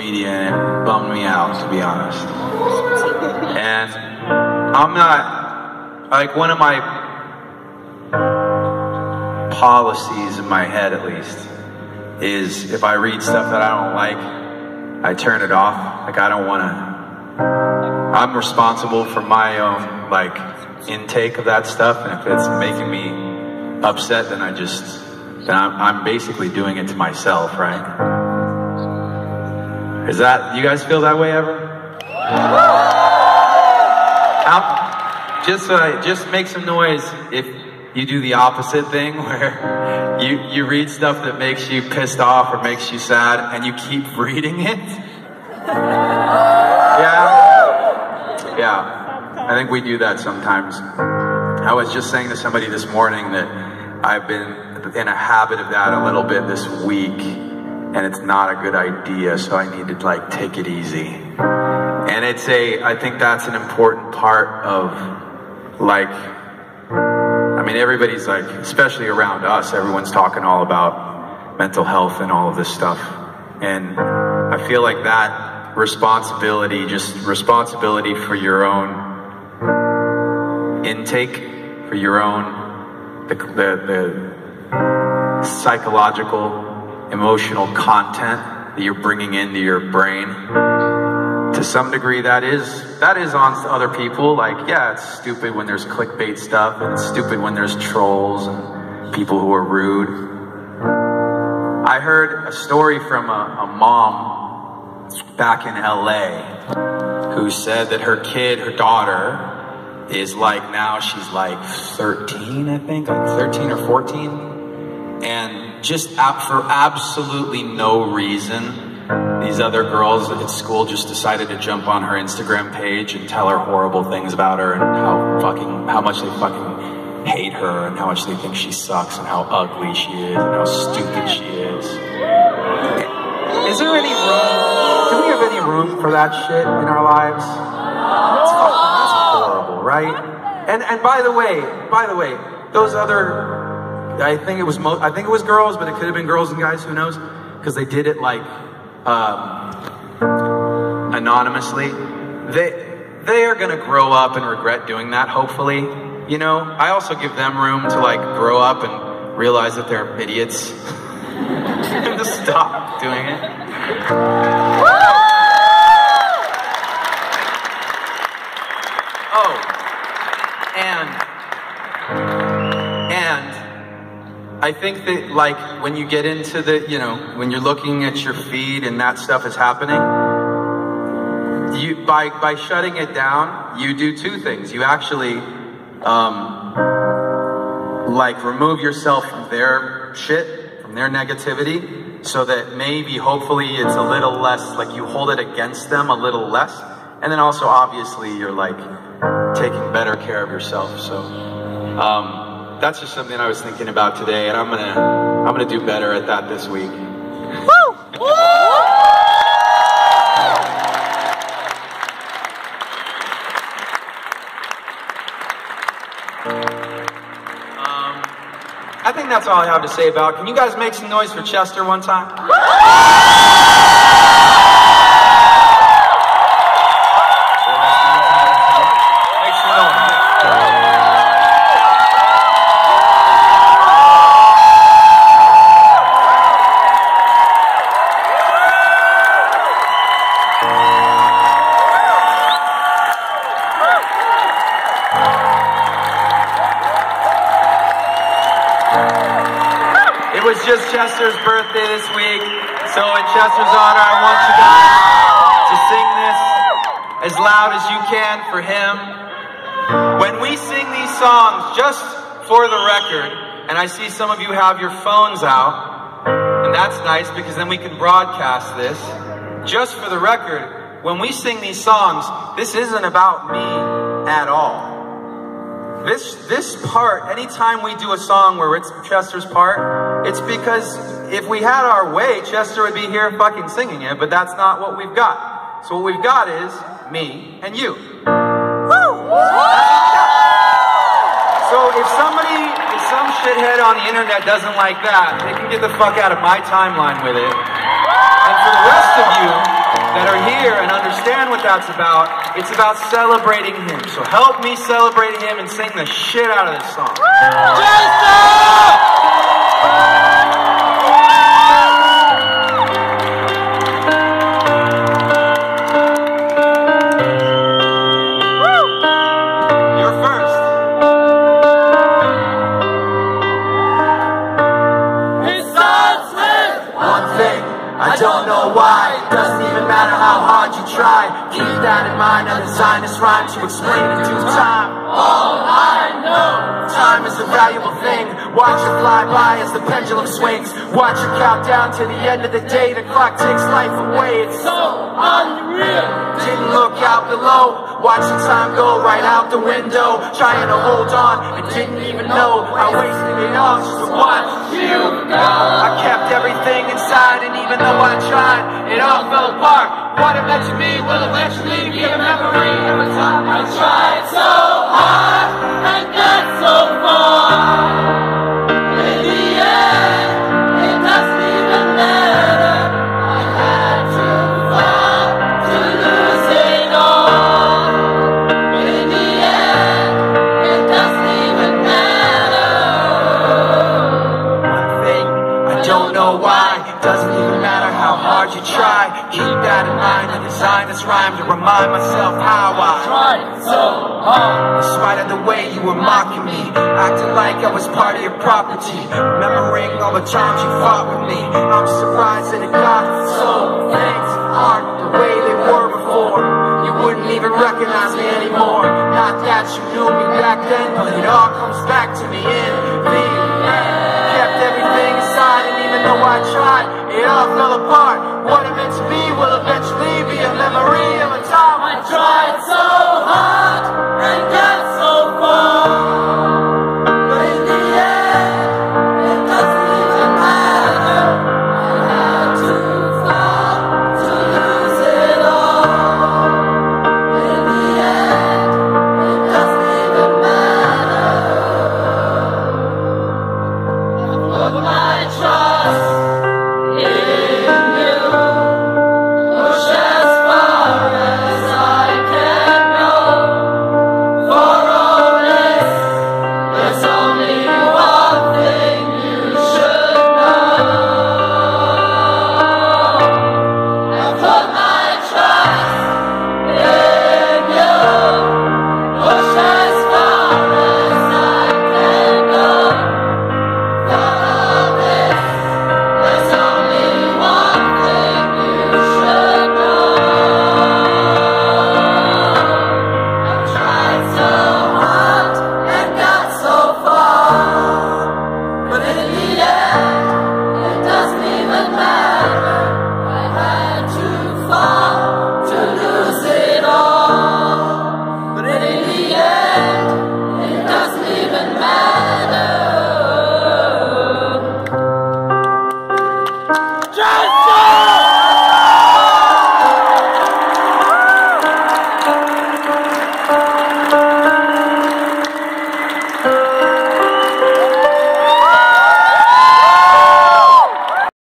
media and it bummed me out, to be honest. And I'm not, like, one of my policies in my head, at least, is if I read stuff that I don't like, I turn it off. Like, I don't want to, I'm responsible for my own, like, intake of that stuff, and if it's making me upset, then I'm basically doing it to myself, right? Is that, you guys feel that way ever? Just make some noise if you do the opposite thing, where you read stuff that makes you pissed off or makes you sad, and you keep reading it. Yeah, I think we do that sometimes. I was just saying to somebody this morning that I've been in a habit of that a little bit this week, and it's not a good idea, so I need to, like, take it easy. And I think that's an important part of, like, I mean, everybody's like, especially around us, everyone's talking all about mental health and all of this stuff. And I feel like that responsibility, just responsibility for your own intake, for your own, the psychological, emotional content that you're bringing into your brain. To some degree, that is on other people. Like, yeah, it's stupid when there's clickbait stuff, and it's stupid when there's trolls and people who are rude. I heard a story from a mom back in LA who said that her daughter, is like, now she's like 13, I think, like 13 or 14. And just for absolutely no reason, these other girls at school just decided to jump on her Instagram page and tell her horrible things about her, and how much they fucking hate her, and how much they think she sucks, and how ugly she is, and how stupid she is. Is there any room? Do we have any room for that shit in our lives? That's horrible, right? And by the way, those other, I think it was girls, but it could have been girls and guys, who knows? Because they did it like anonymously. They are gonna grow up and regret doing that, hopefully. You know, I also give them room to, like, grow up and realize that they're idiots and to stop doing it. Oh, and I think that, like, when you get into the, you know, when you're looking at your feed and that stuff is happening, by shutting it down, you do two things. You actually, like, remove yourself from their shit, from their negativity, so that maybe, hopefully, it's a little less, like, you hold it against them a little less. And then also, obviously, you're, like, taking better care of yourself. So, that's just something I was thinking about today, and I'm gonna do better at that this week. Woo! I think that's all I have to say about it. Can you guys make some noise for Chester one time? Make some noise. It was just Chester's birthday this week, so in Chester's honor, I want you guys to sing this as loud as you can for him. When we sing these songs, just for the record, and I see some of you have your phones out, and that's nice because then we can broadcast this. Just for the record, when we sing these songs, this isn't about me at all. This part, anytime we do a song where it's Chester's part, it's because if we had our way, Chester would be here fucking singing it, but that's not what we've got. So what we've got is me and you. Woo! So if some shithead on the internet doesn't like that, they can get the fuck out of my timeline with it. And for the rest of you, shout's about. It's about celebrating him. So help me celebrate him and sing the shit out of this song. You're first. It starts with one thing. I don't know why. Doesn't even matter how hard you try. Keep that in mind. I'll design this rhyme to explain in due time. All I know, time is a valuable thing. Watch it fly by as the pendulum swings. Watch it count down to the end of the day. The clock takes life away. It's so unreal. Didn't look out below. Watching time go right out the window. Trying to hold on and didn't even know I wasted it all just to watch you go. I kept everything inside, and even though I tried, it all fell apart. What it meant to me will eventually be a memory of a time I tried so hard and got so far. In the end, it doesn't even matter. I had to fall to lose it all. In the end, it doesn't even matter. One thing, I don't know why. Doesn't even matter how hard you try. Keep that in mind. I designed this rhyme to remind myself how I tried so hard. In spite of the way you were mocking me, acting like I was part of your property, remembering all the times you fought with me. I'm surprised that it got so. Things aren't the way they were before. You wouldn't even recognize me anymore. Not that you knew me back then, but it all comes back to me in the end. Kept everything aside, and even though I tried, it all fell apart. What it meant to be will eventually